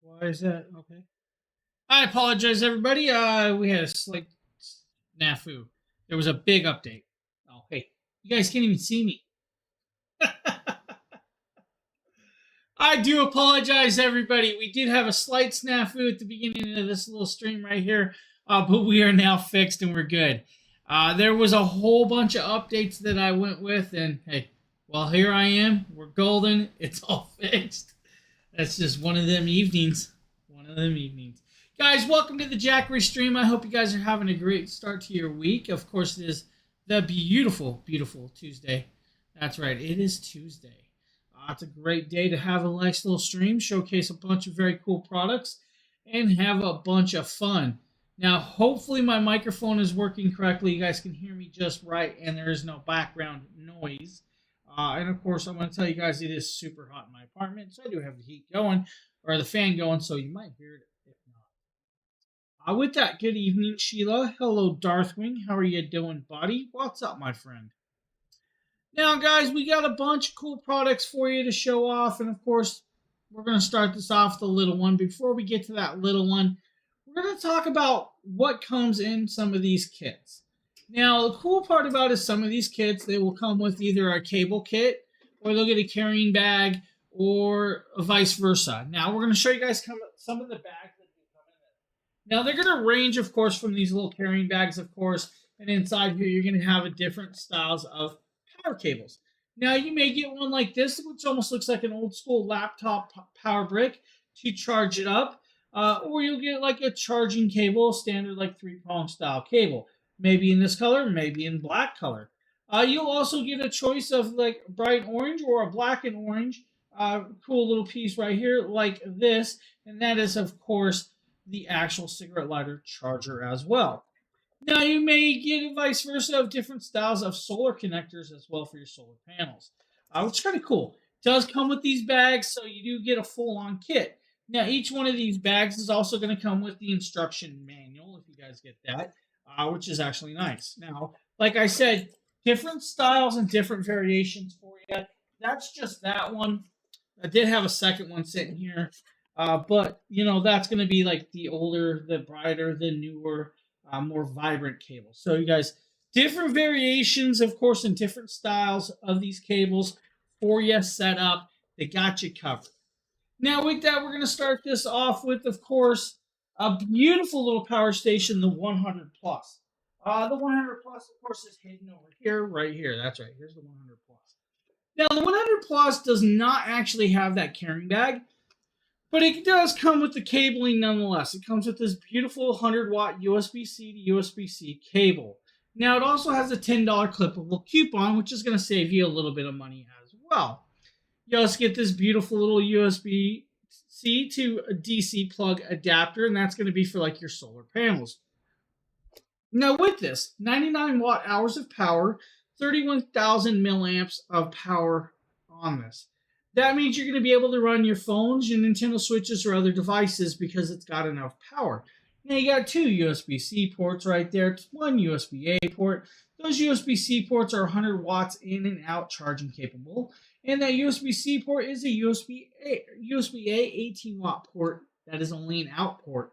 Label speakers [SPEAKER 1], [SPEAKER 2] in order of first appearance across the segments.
[SPEAKER 1] Why is that? Okay. I apologize, everybody. We had a slight snafu. There was a big update. Oh, hey, you guys can't even see me. I do apologize, everybody. We did have a slight snafu at the beginning of this little stream right here, but we are now fixed and we're good. There was a whole bunch of updates that I went with, and hey, well, here I am. We're golden. It's all fixed. That's just one of them evenings. One of them evenings. Guys, welcome to the Jackery stream. I hope you guys are having a great start to your week. Of course, it is the beautiful, beautiful Tuesday. That's right, it is Tuesday. It's a great day to have a nice little stream, showcase a bunch of very cool products, and have a bunch of fun. Now, hopefully my microphone is working correctly. You guys can hear me just right, and there is no background noise. And of course, I'm going to tell you guys it is super hot in my apartment, so I do have the heat going, or the fan going, so you might hear it if not. With that, good evening, Sheila. Hello, Darthwing. How are you doing, buddy? What's up, my friend? Now, guys, we got a bunch of cool products for you to show off, and of course, we're going to start this off with the little one. Before we get to that little one, we're going to talk about what comes in some of these kits. Now, the cool part about it is some of these kits, they will come with either a cable kit, or they'll get a carrying bag, or vice versa. Now, we're going to show you guys some of the bags that do come in. Now, they're going to range, of course, from these little carrying bags, of course, and inside here, you're going to have a different styles of power cables. Now, you may get one like this, which almost looks like an old school laptop power brick to charge it up, or you'll get like a charging cable, standard like 3-prong style cable. Maybe in this color, maybe in black color. You'll also get a choice of like bright orange or a black and orange. Cool little piece right here like this. And that is, of course, the actual cigarette lighter charger as well. Now, you may get vice versa of different styles of solar connectors as well for your solar panels, which is kind of cool. It does come with these bags, so you do get a full-on kit. Now, each one of these bags is also going to come with the instruction manual, if you guys get that, which is actually nice. Now, like I said, different styles and different variations for you. That's just that one. I did have a second one sitting here, but, you know, that's going to be like the older, the brighter, the newer, more vibrant cables. So you guys, different variations, of course, and different styles of these cables for you set up. They got you covered. Now with that, we're going to start this off with, of course, a beautiful little power station, the 100 Plus. The 100 Plus, of course, is hidden over here, right here. That's right. Here's the 100 Plus. Now, the 100 Plus does not actually have that carrying bag, but it does come with the cabling nonetheless. It comes with this beautiful 100-watt USB-C to USB-C cable. Now, it also has a $10 clippable coupon, which is going to save you a little bit of money as well. You also get this beautiful little USB-C to a DC plug adapter, and that's going to be for like your solar panels. Now, with this, 99 watt hours of power, 31,000 milliamps of power on this. That means you're going to be able to run your phones, your Nintendo Switches, or other devices because it's got enough power. Now, you got 2 USB-C ports right there, 1 USB-A port. Those USB-C ports are 100 watts in and out charging capable. And that USB-C port is a USB-A 18-watt port that is only an out port.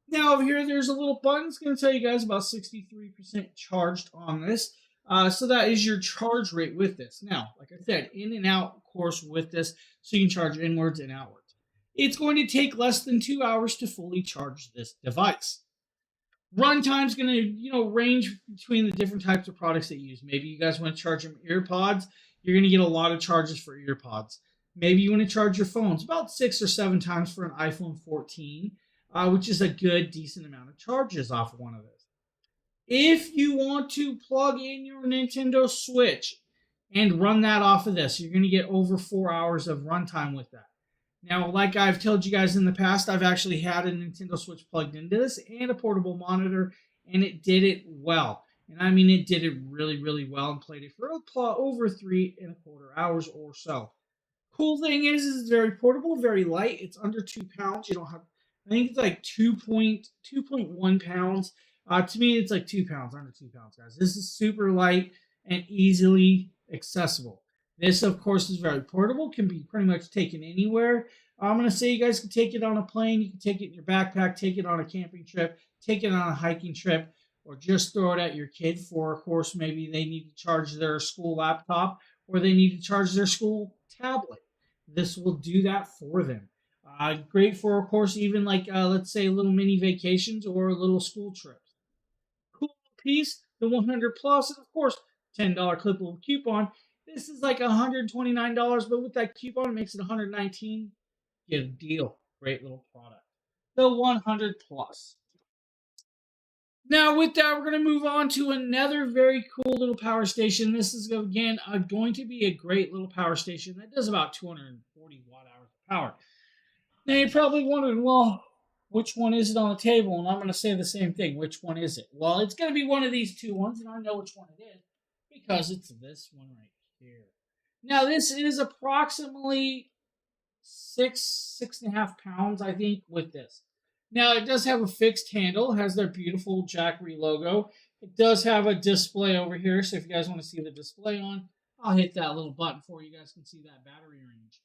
[SPEAKER 1] Now, over here, there's a little button. It's going to tell you guys about 63% charged on this. So that is your charge rate with this. Now, like I said, in and out, of course, with this, so you can charge inwards and outwards. It's going to take less than 2 hours to fully charge this device. Runtime is going to, range between the different types of products that you use. Maybe you guys want to charge them earpods. You're going to get a lot of charges for earpods. Maybe you want to charge your phones about 6 or 7 times for an iPhone 14, which is a good, decent amount of charges off of one of those. If you want to plug in your Nintendo Switch and run that off of this, you're going to get over 4 hours of runtime with that. Now, like I've told you guys in the past, I've actually had a Nintendo Switch plugged into this and a portable monitor, and it did it well. And I mean, it did it really, really well and played it for over 3.25 hours or so. Cool thing is it's very portable, very light. It's under 2 pounds. You don't have, I think it's like 2.1 pounds. To me, it's like 2 pounds, under 2 pounds, guys. This is super light and easily accessible. This, of course, is very portable, can be pretty much taken anywhere. I'm going to say you guys can take it on a plane, you can take it in your backpack, take it on a camping trip, take it on a hiking trip, or just throw it at your kid for, of course, maybe they need to charge their school laptop or they need to charge their school tablet. This will do that for them. Great for, of course, even like, let's say, little mini vacations or little school trips. Cool piece, the 100 plus, and of course, $10 clippable coupon. This is like $129, but with that coupon, it makes it $119. Get a deal. Great little product. The 100 plus. Now, with that, we're going to move on to another very cool little power station. This is, again, going to be a great little power station that does about 240 watt hours of power. Now, you're probably wondering, well, which one is it on the table? And I'm going to say the same thing. Which one is it? Well, it's going to be one of these two ones, and I know which one it is because it's this one right here. Now, this is approximately 6.5 pounds, I think, with this. Now, it does have a fixed handle, has their beautiful Jackery logo. It does have a display over here, so if you guys want to see the display on, I'll hit that little button for you guys can see that battery range.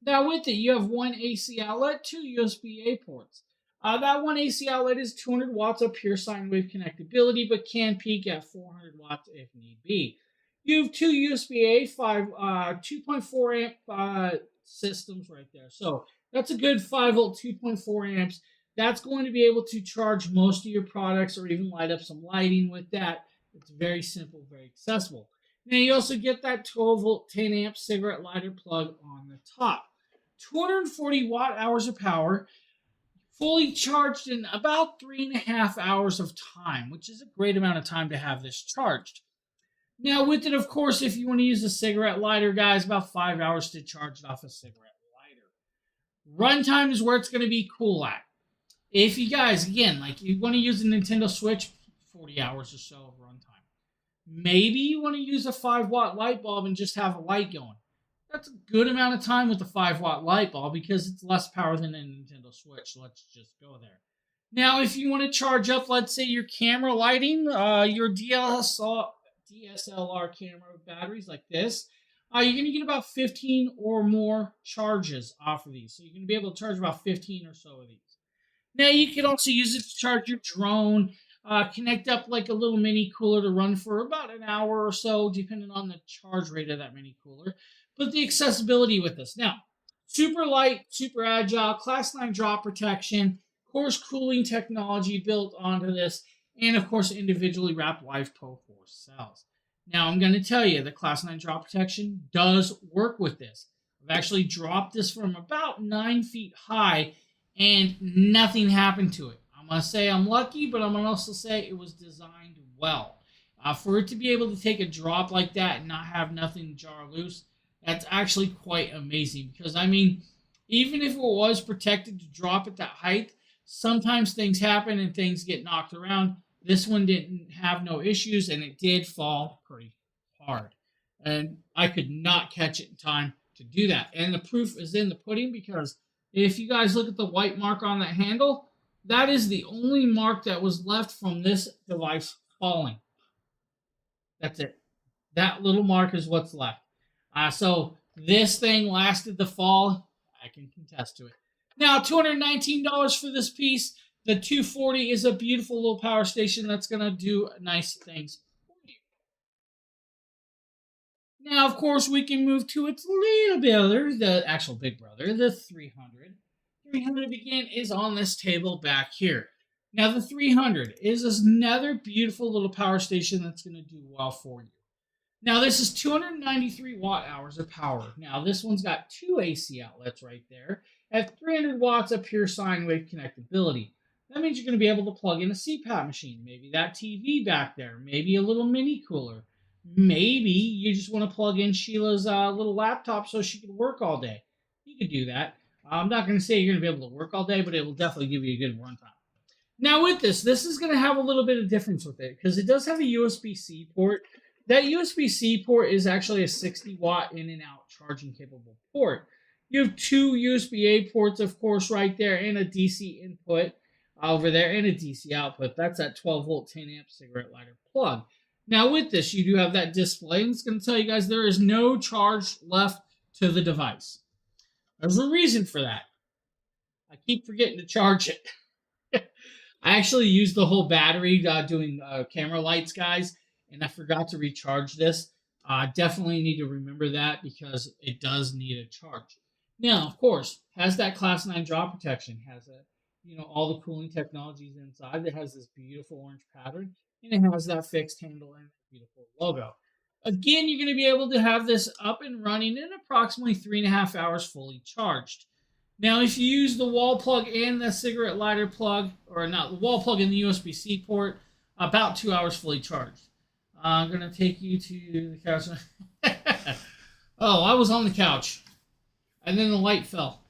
[SPEAKER 1] Now, with it, you have one AC outlet, two USB-A ports. That one AC outlet is 200 watts of pure sine wave connectability, but can peak at 400 watts if need be. You have two USB-A 2.4 amp systems right there. So that's a good 5 volt 2.4 amps. That's going to be able to charge most of your products or even light up some lighting with that. It's very simple, very accessible. Now you also get that 12 volt 10 amp cigarette lighter plug on the top. 240 watt hours of power, fully charged in about 3.5 hours of time, which is a great amount of time to have this charged. Now with it, of course, if you want to use a cigarette lighter, guys, about 5 hours to charge it off a cigarette lighter. Runtime is where it's going to be cool at. If you guys, again, like you want to use a Nintendo Switch, 40 hours or so of runtime. Maybe you want to use a 5 watt light bulb and just have a light going. That's a good amount of time with the 5 watt light bulb because it's less power than a Nintendo Switch. Let's just go there. Now, if you want to charge up, let's say, your camera lighting, your DSLR camera batteries like this, you're going to get about 15 or more charges off of these. So you're going to be able to charge about 15 or so of these. Now, you can also use it to charge your drone, connect up like a little mini cooler to run for about an hour or so, depending on the charge rate of that mini cooler. But the accessibility with this. Now, super light, super agile, Class 9 drop protection, coarse cooling technology built onto this, and of course, individually wrapped LiFePO 4 cells. Now, I'm going to tell you, the Class 9 drop protection does work with this. I've actually dropped this from about 9 feet high, and nothing happened to it. I'm going to say I'm lucky, but I'm going to also say it was designed well. For it to be able to take a drop like that and not have nothing jar loose, that's actually quite amazing. Because, I mean, even if it was protected to drop at that height, sometimes things happen and things get knocked around. This one didn't have no issues, and it did fall pretty hard. And I could not catch it in time to do that. And the proof is in the pudding because if you guys look at the white mark on that handle, that is the only mark that was left from this device falling. That's it. That little mark is what's left. So this thing lasted the fall. I can contest to it. Now, $219 for this piece. The 240 is a beautiful little power station that's going to do nice things for you. Now, of course, we can move to its little brother, the actual big brother, the 300. 300 again is on this table back here. Now, the 300 is another beautiful little power station that's going to do well for you. Now, this is 293 watt hours of power. Now, this one's got two AC outlets right there at 300 watts of pure sine wave connectability. That means you're going to be able to plug in a CPAP machine, maybe that TV back there, maybe a little mini cooler. Maybe you just want to plug in Sheila's little laptop so she can work all day. You can do that. I'm not going to say you're going to be able to work all day, but it will definitely give you a good runtime. Now with this is going to have a little bit of difference with it because it does have a USB-C port. That USB-C port is actually a 60 watt in and out charging capable port. You have two USB-A ports, of course, right there, and a DC input over there, and a DC output. That's that 12 volt 10 amp cigarette lighter plug. Now with this, you do have that display, and it's going to tell you guys there is no charge left to the device. There's a reason for that. I keep forgetting to charge it. I actually used the whole battery doing camera lights, guys, and I forgot to recharge this. Definitely need to remember that because it does need a charge. Now, of course, has that Class 9 drop protection, has a all the cooling technologies inside. It has this beautiful orange pattern, and it has that fixed handle and beautiful logo. Again, you're going to be able to have this up and running in approximately 3.5 hours fully charged. Now, if you use the wall plug and the cigarette lighter plug, or not the wall plug and the USB-C port, about 2 hours fully charged. I'm going to take you to the couch. Oh, I was on the couch. And then the light fell.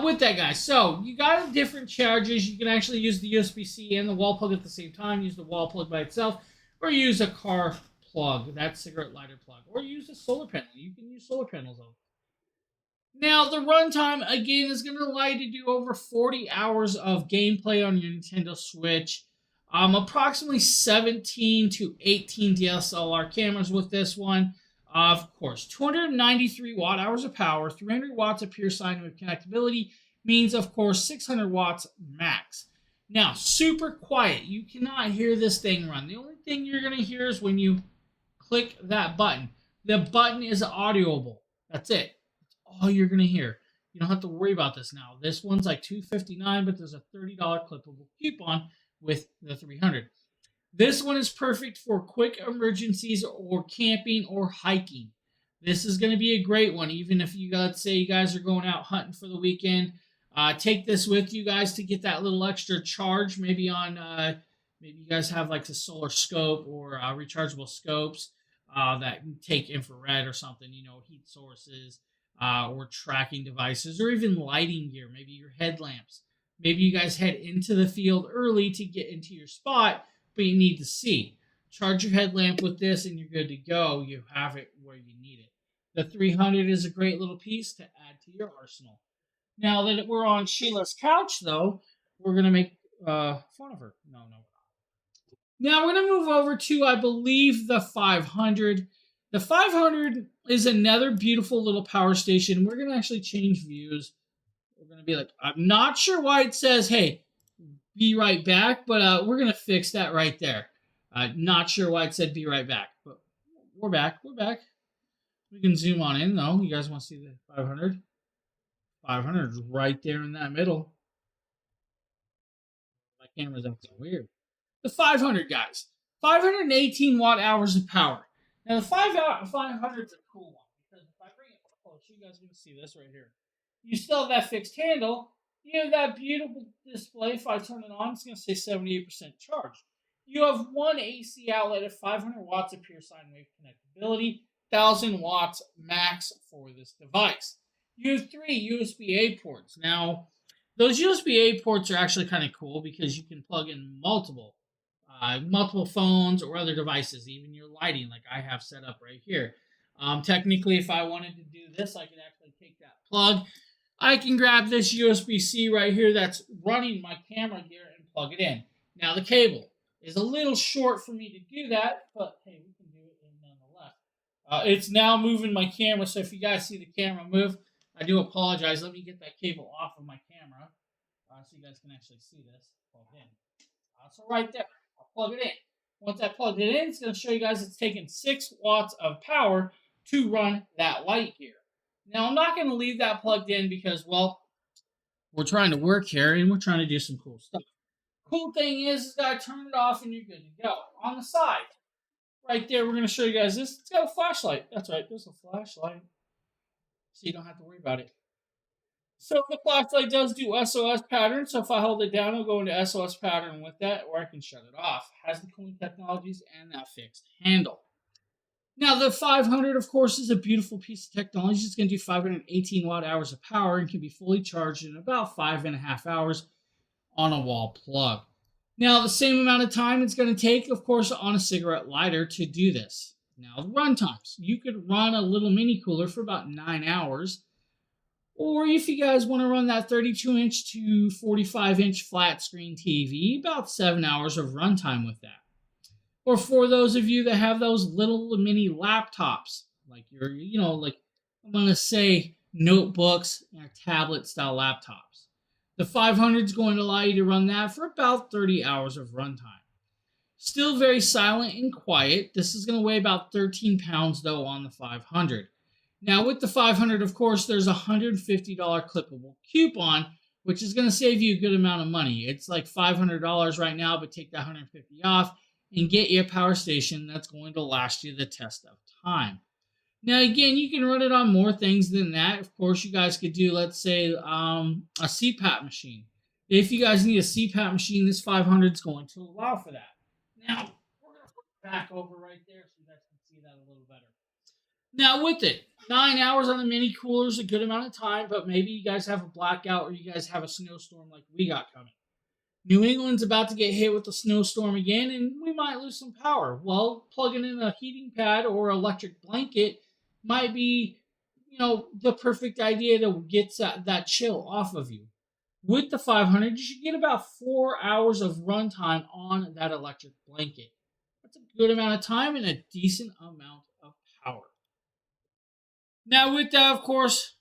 [SPEAKER 1] With that, guys. So, you got different charges. You can actually use the USB-C and the wall plug at the same time. Use the wall plug by itself. Or use a car plug, that cigarette lighter plug. Or use a solar panel. You can use solar panels on. Now, the runtime, again, is going to allow you to do over 40 hours of gameplay on your Nintendo Switch. Approximately 17 to 18 DSLR cameras with this one. Of course, 293 watt hours of power, 300 watts of pure sine wave connectability means, of course, 600 watts max. Now, super quiet. You cannot hear this thing run. The only thing you're going to hear is when you click that button. The button is audioable. That's it. All you're going to hear. You don't have to worry about this now. This one's like $259, but there's a $30 clippable coupon with the 300. This one is perfect for quick emergencies or camping or hiking. This is going to be a great one, even if you, let's say you guys are going out hunting for the weekend. Take this with you guys to get that little extra charge. Maybe on, maybe you guys have like a solar scope or rechargeable scopes that take infrared or something, heat sources. Or tracking devices, or even lighting gear, maybe your headlamps. Maybe you guys head into the field early to get into your spot, but you need to see. Charge your headlamp with this and you're good to go. You have it where you need it. The 300 is a great little piece to add to your arsenal. Now that we're on Sheila's couch, though, we're going to make fun of her. No. Now we're going to move over to, I believe, the 500. The 500 is another beautiful little power station. We're going to actually change views. We're going to be like, I'm not sure why it says, hey, be right back, but we're going to fix that right there. Not sure why it said be right back, but we're back. We can zoom on in, though. You guys want to see the 500? 500 is right there in that middle. My camera's acting weird. The 500, guys. 518 watt hours of power. Now, the 500 is a cool one, because if I bring it close, you guys are going to see this right here. You still have that fixed handle. You have that beautiful display. If I turn it on, it's going to say 78% charge. You have one AC outlet at 500 watts of pure sine wave connectability, 1,000 watts max for this device. You have 3 USB-A ports. Now, those USB-A ports are actually kind of cool because you can plug in multiple phones or other devices, even your lighting, like I have set up right here. Technically, if I wanted to do this, I could actually take that plug. I can grab this USB-C right here that's running my camera gear and plug it in. Now, the cable is a little short for me to do that, but hey, we can do it nonetheless. It's now moving my camera, so if you guys see the camera move, I do apologize. Let me get that cable off of my camera so you guys can actually see this plugged in. So right there. I'll plug it in. Once I plug it in, it's going to show you guys it's taking 6 watts of power to run that light gear. Now, I'm not going to leave that plugged in because, well, we're trying to work here and we're trying to do some cool stuff. Cool thing is that I turn it off and you're good to go. On the side, right there, we're going to show you guys this. It's got a flashlight. That's right, there's a flashlight. So you don't have to worry about it. So the flashlight does do SOS pattern. So if I hold it down, it'll go into SOS pattern with that, or I can shut it off. Has the cooling technologies and that fixed handle. Now the 500, of course, is a beautiful piece of technology. It's going to do 518 watt hours of power and can be fully charged in about 5.5 hours on a wall plug. Now the same amount of time it's going to take, of course, on a cigarette lighter to do this. Now the run times. You could run a little mini cooler for about 9 hours. Or if you guys want to run that 32-inch to 45-inch flat screen TV, about 7 hours of runtime with that. Or for those of you that have those little mini laptops, like your, like I'm going to say notebooks or tablet style laptops. The 500 is going to allow you to run that for about 30 hours of runtime. Still very silent and quiet. This is going to weigh about 13 pounds though on the 500. Now with the 500, of course, there's a $150 clippable coupon, which is going to save you a good amount of money. It's like $500 right now, but take that 150 off and get you a power station that's going to last you the test of time. Now, again, you can run it on more things than that. Of course, you guys could do, let's say, a CPAP machine. If you guys need a CPAP machine, this 500 is going to allow for that. Now, we're going to put it back over right there so you guys can see that a little better. Now, with it, 9 hours on the mini cooler is a good amount of time, but maybe you guys have a blackout or you guys have a snowstorm like we got coming. New England's about to get hit with a snowstorm again, and we might lose some power. Well, plugging in a heating pad or electric blanket might be, the perfect idea to get that chill off of you. With the 500, you should get about 4 hours of runtime on that electric blanket. That's a good amount of time and a decent amount of power. Now, with that, of course,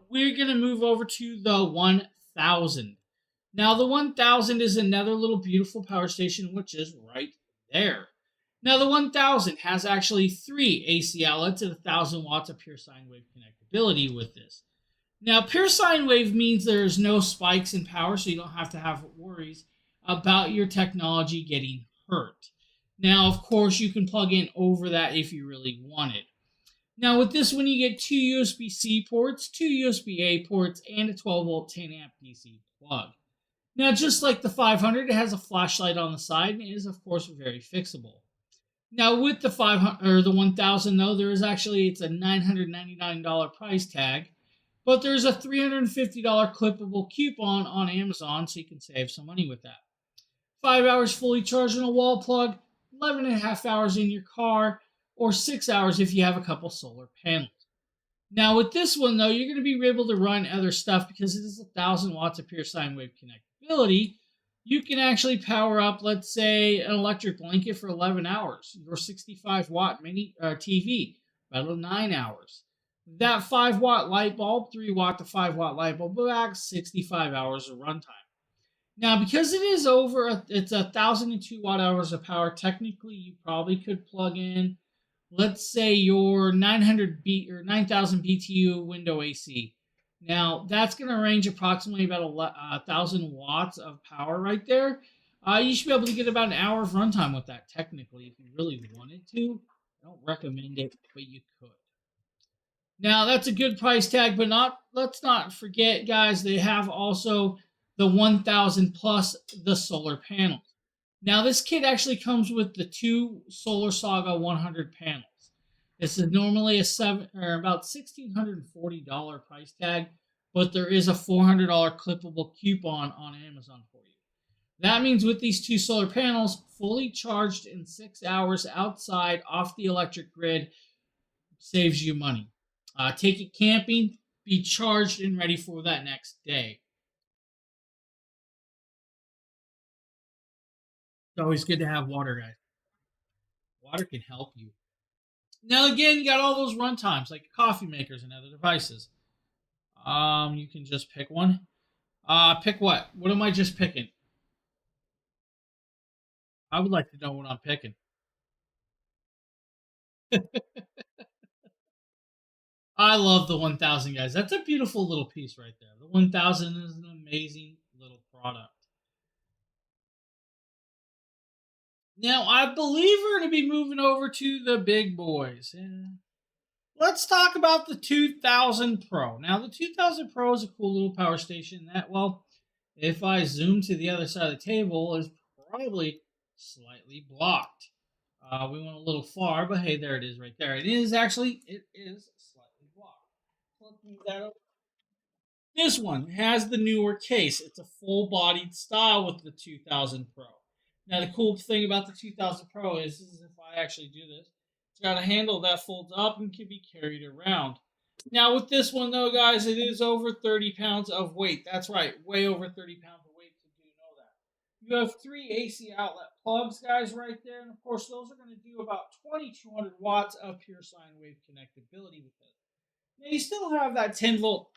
[SPEAKER 1] we're going to move over to the 1000. Now, the 1000 is another little beautiful power station, which is right there. Now, the 1000 has actually 3 AC outlets and 1000 watts of pure sine wave connectability with this. Now, pure sine wave means there's no spikes in power, so you don't have to have worries about your technology getting hurt. Now, of course, you can plug in over that if you really want it. Now, with this one, you get 2 USB-C ports, 2 USB-A ports, and a 12-volt 10-amp DC plug. Now, just like the 500, it has a flashlight on the side and it is, of course, very fixable. Now, with the 500 or the 1000, though, it's a $999 price tag, but there's a $350 clippable coupon on Amazon, so you can save some money with that. 5 hours fully charged on a wall plug, 11 and a half hours in your car, or 6 hours if you have a couple solar panels. Now, with this one, though, you're going to be able to run other stuff because it is 1000 watts of pure sine wave connectability. You can actually power up, let's say, an electric blanket for 11 hours, your 65-watt mini TV, about 9 hours. That 5-watt light bulb, 3-watt to 5-watt light bulb, about 65 hours of runtime. Now, because it is it's 1,002 watt hours of power, technically you probably could plug in, let's say, your 900 or 9,000 BTU window AC. Now, that's going to range approximately about 1,000 watts of power right there. You should be able to get about an hour of runtime with that, technically, if you really wanted to. I don't recommend it, but you could. Now, that's a good price tag, but let's not forget, guys, they have also the 1000 plus the solar panels. Now, this kit actually comes with the 2 Solar Saga 100 panels. This is normally about $1,640 price tag, but there is a $400 clippable coupon on Amazon for you. That means with these 2 solar panels, fully charged in 6 hours outside off the electric grid, saves you money. Take it camping, be charged and ready for that next day. It's always good to have water, guys. Water can help you. Now, again, you got all those run times like coffee makers and other devices. You can just pick one. Pick what? What am I just picking? I would like to know what I'm picking. I love the 1000, guys. That's a beautiful little piece right there. The 1000 is an amazing little product. Now, I believe we're going to be moving over to the big boys. Let's talk about the 2000 Pro. Now, the 2000 Pro is a cool little power station that, well, if I zoom to the other side of the table, is probably slightly blocked. We went a little far, but hey, there it is right there. It is slightly blocked. Let's move that over. This one has the newer case. It's a full-bodied style with the 2000 Pro. Now, the cool thing about the 2000 Pro is if I actually do this, it's got a handle that folds up and can be carried around. Now, with this one, though, guys, it is over 30 pounds of weight. That's right, way over 30 pounds of weight, so do know that. You have 3 AC outlet plugs, guys, right there. And, of course, those are going to do about 2,200 watts of pure sine wave connectability with it. Now, you still have that 10 volt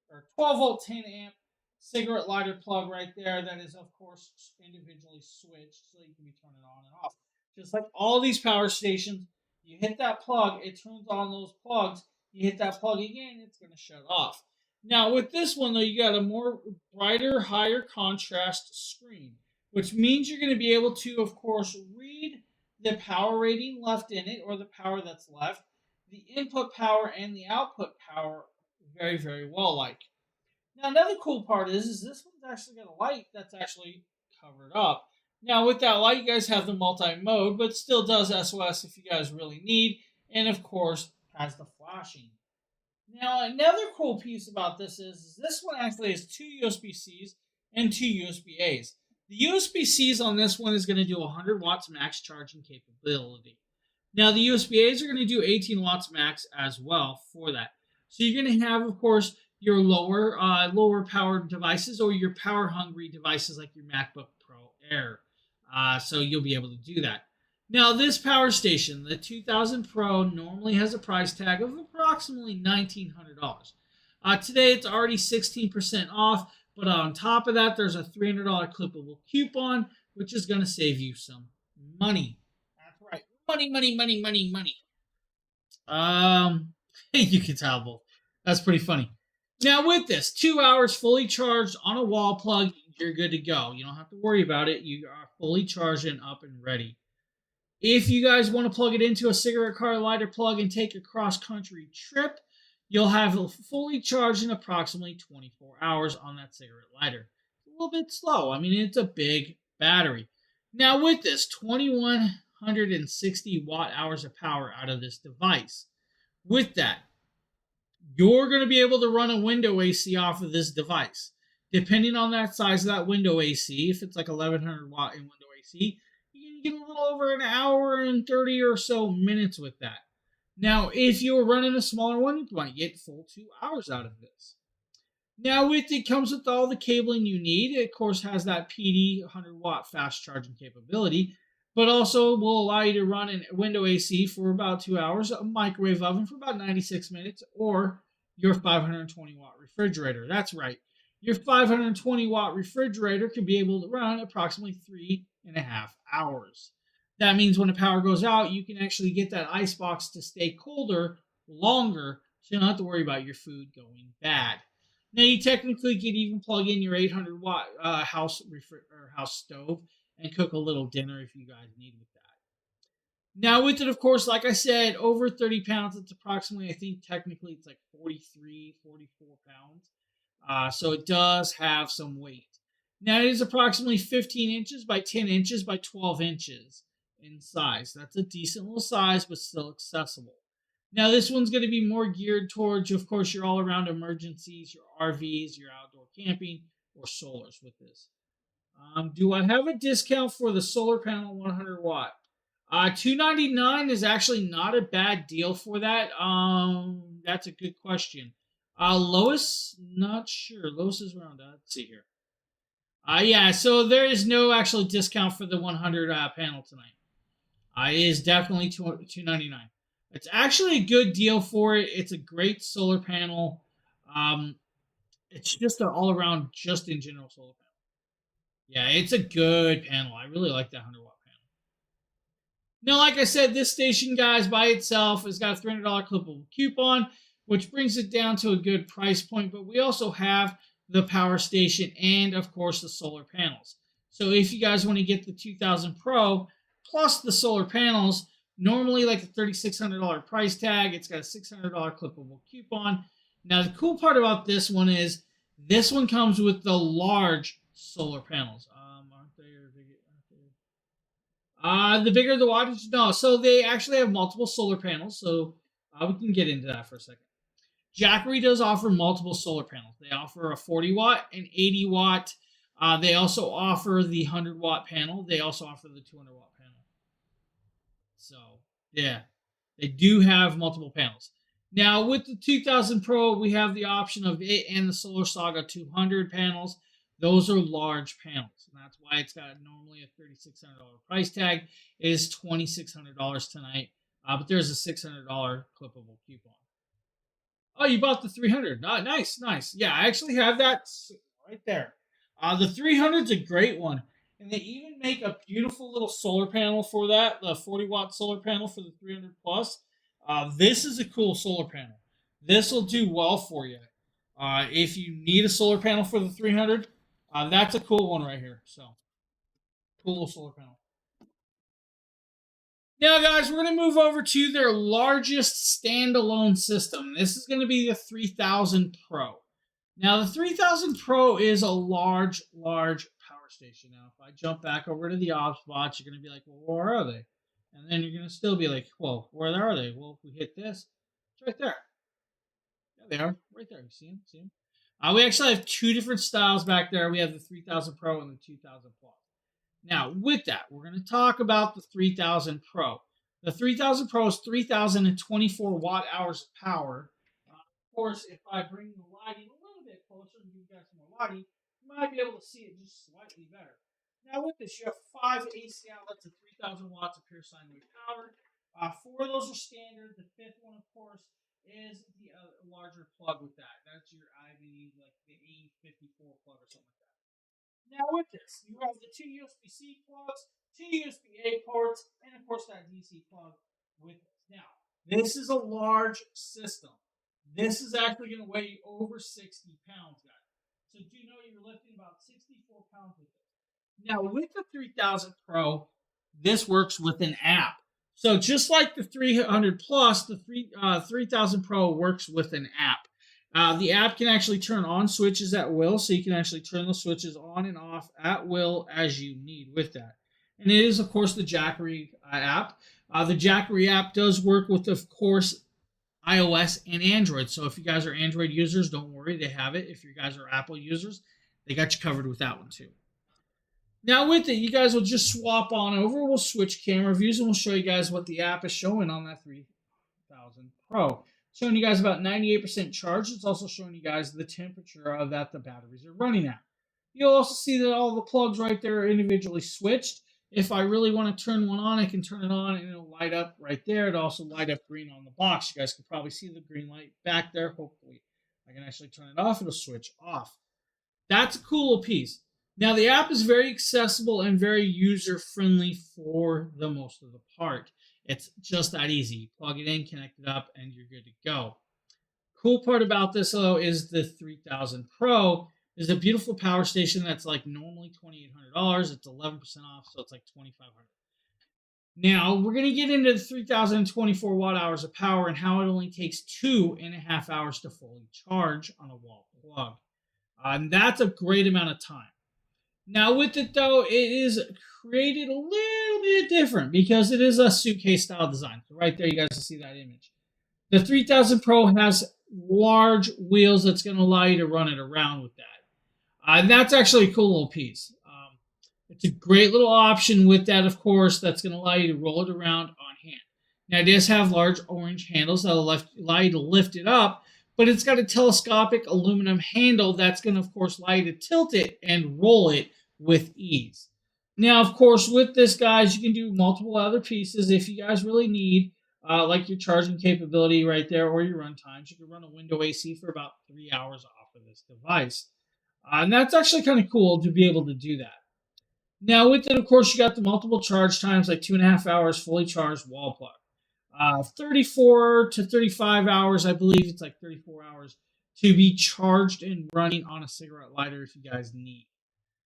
[SPEAKER 1] or 12 volt 10 amp cigarette lighter plug right there. That is, of course, individually switched so you can be turning on and off. Just like all these power stations, you hit that plug, it turns on those plugs. You hit that plug again, it's going to shut off. Now, with this one, though, you got a more brighter, higher contrast screen, which means you're going to be able to, of course, read the power rating left in it or the power that's left, the input power and the output power very, very well. Now, another cool part is this one's actually got a light that's actually covered up. Now, with that light, you guys have the multi-mode, but still does SOS if you guys really need, and of course, has the flashing. Now, another cool piece about this is this one actually has two USB-Cs and two USB-As. The USB-Cs on this one is going to do 100 watts max charging capability. Now, the USB-As are going to do 18 watts max as well for that. So you're going to have, of course, your lower powered devices or your power hungry devices like your MacBook Pro Air. So you'll be able to do that. Now, this power station, the 2000 Pro, normally has a price tag of approximately $1,900. Today, it's already 16% off, but on top of that, there's a $300 clippable coupon, which is going to save you some money. That's right. Money, money, money, money, money. You can tell both. That's pretty funny. Now, with this, 2 hours fully charged on a wall plug, you're good to go. You don't have to worry about it. You are fully charged and up and ready. If you guys want to plug it into a cigarette car lighter plug and take a cross-country trip, you'll have it fully charged in approximately 24 hours on that cigarette lighter. A little bit slow. I mean, it's a big battery. Now, with this, 2,160 watt hours of power out of this device. With that, you're going to be able to run a window AC off of this device. Depending on that size of that window AC, if it's like 1,100 watt in window AC, you can get a little over an hour and 30 or so minutes with that. Now, if you're running a smaller one, you might get full 2 hours out of this. Now, it comes with all the cabling you need. It, of course, has that PD 100 watt fast charging capability, but also will allow you to run a window AC for about 2 hours, a microwave oven for about 96 minutes, or your 520 watt refrigerator. That's right. Your 520 watt refrigerator can be able to run approximately 3.5 hours. That means when the power goes out, you can actually get that ice box to stay colder longer, so you don't have to worry about your food going bad. Now, you technically could even plug in your 800 watt house stove and cook a little dinner if you guys need with that. Now, with it, of course, like I said, over 30 pounds, it's approximately, I think technically it's like 43, 44 pounds. So it does have some weight. Now, it is approximately 15 inches by 10 inches by 12 inches in size. That's a decent little size, but still accessible. Now, this one's going to be more geared towards, of course, your all-around emergencies, your RVs, your outdoor camping, or solars with this. Do I have a discount for the solar panel 100 watt? $299 is actually not a bad deal for that. That's a good question. Lois, not sure. Lois is around. Let's see here. Yeah, so there is no actual discount for the 100 panel tonight. It is definitely $299. It's actually a good deal for it. It's a great solar panel. It's just an all-around, just in general solar panel. Yeah, it's a good panel. I really like that 100 watt panel. Now, like I said, this station, guys, by itself has got a $300 clippable coupon, which brings it down to a good price point. But we also have the power station and, of course, the solar panels. So if you guys want to get the 2000 Pro plus the solar panels, normally like a $3,600 price tag, it's got a $600 clippable coupon. Now, the cool part about this one is this one comes with the large solar panels. The bigger the wattage? No. So they actually have multiple solar panels. So we can get into that for a second. Jackery does offer multiple solar panels. They offer a 40 watt, an 80 watt. They also offer the 100 watt panel. They also offer the 200 watt panel. So, yeah, they do have multiple panels. Now, with the 2000 Pro, we have the option of it and the Solar Saga 200 panels. Those are large panels, and that's why it's got normally a $3,600 price tag. It is $2,600 tonight, but there's a $600 clippable coupon. Oh, you bought the 300. Nice, nice. Yeah, I actually have that right there. The 300 is a great one. And they even make a beautiful little solar panel for that, the 40-watt solar panel for the 300 plus. This is a cool solar panel. This will do well for you. If you need a solar panel for the 300, that's a cool one right here. So, cool little solar panel. Now, guys, we're going to move over to their largest standalone system. This is going to be the 3000 Pro. Now, the 3000 Pro is a large, large power station. Now, if I jump back over to the ops box, you're going to be like, well, where are they? And then you're going to still be like, well, where are they? Well, if we hit this, it's right there. There they are, right there. You see them? See them? We actually have two different styles back there. We have the 3000 Pro and the 2000 Plus. Now, with that, we're going to talk about the 3000 Pro. The 3000 Pro is 3024 watt hours of power. Of course, if I bring the lighting a little bit closer and give you guys more lighting, you might be able to see it just slightly better. Now, with this, you have 5 AC outlets of 3000 watts of pure sine wave power. Four of those are standard. The fifth one, of course, is the larger plug with that. That's your IV, like the A54 plug or something like that. Now with this, you have the two USB-C plugs, two USB-A ports, and of course that DC plug with this. Now, this is a large system. This is actually going to weigh you over 60 pounds, guys. So do know you're lifting about 64 pounds with this. Now with the 3000 Pro, this works with an app. So just like the 300 Plus, the 3000 Pro works with an app. The app can actually turn on switches at will, so you can actually turn the switches on and off at will as you need with that. And it is, of course, the Jackery app. The Jackery app does work with, of course, iOS and Android. So if you guys are Android users, don't worry, they have it. If you guys are Apple users, they got you covered with that one too. Now with it, you guys will just swap on over. We'll switch camera views and we'll show you guys what the app is showing on that 3000 Pro. Showing you guys about 98% charge. It's also showing you guys the temperature of that the batteries are running at. You'll also see that all the plugs right there are individually switched. If I really want to turn one on, I can turn it on and it'll light up right there. It'll also light up green on the box. You guys can probably see the green light back there. Hopefully, I can actually turn it off. It'll switch off. That's a cool little piece. Now, the app is very accessible and very user-friendly for the most of the part. It's just that easy. You plug it in, connect it up, and you're good to go. Cool part about this, though, is the 3000 Pro is a beautiful power station that's like normally $2,800. It's 11% off, so it's like $2,500. Now, we're going to get into the 3024 watt hours of power and how it only takes 2.5 hours to fully charge on a wall plug. And that's a great amount of time. Now, with it, though, it is created a little bit different because it is a suitcase style design. So right there, you guys will see that image. The 3000 Pro has large wheels that's going to allow you to run it around with that. And that's actually a cool little piece. It's a great little option with that, of course, that's going to allow you to roll it around on hand. Now, it does have large orange handles that will allow you to lift it up, but it's got a telescopic aluminum handle that's going to, of course, allow you to tilt it and roll it with ease. Now, of course, with this, guys, you can do multiple other pieces if you guys really need, like your charging capability right there or your run times. You can run a window AC for about 3 hours off of this device. And that's actually kind of cool to be able to do that. Now, with it, of course, you got the multiple charge times, like 2.5 hours fully charged wall plug. 34 to 35 hours, I believe it's like 34 hours, to be charged and running on a cigarette lighter if you guys need.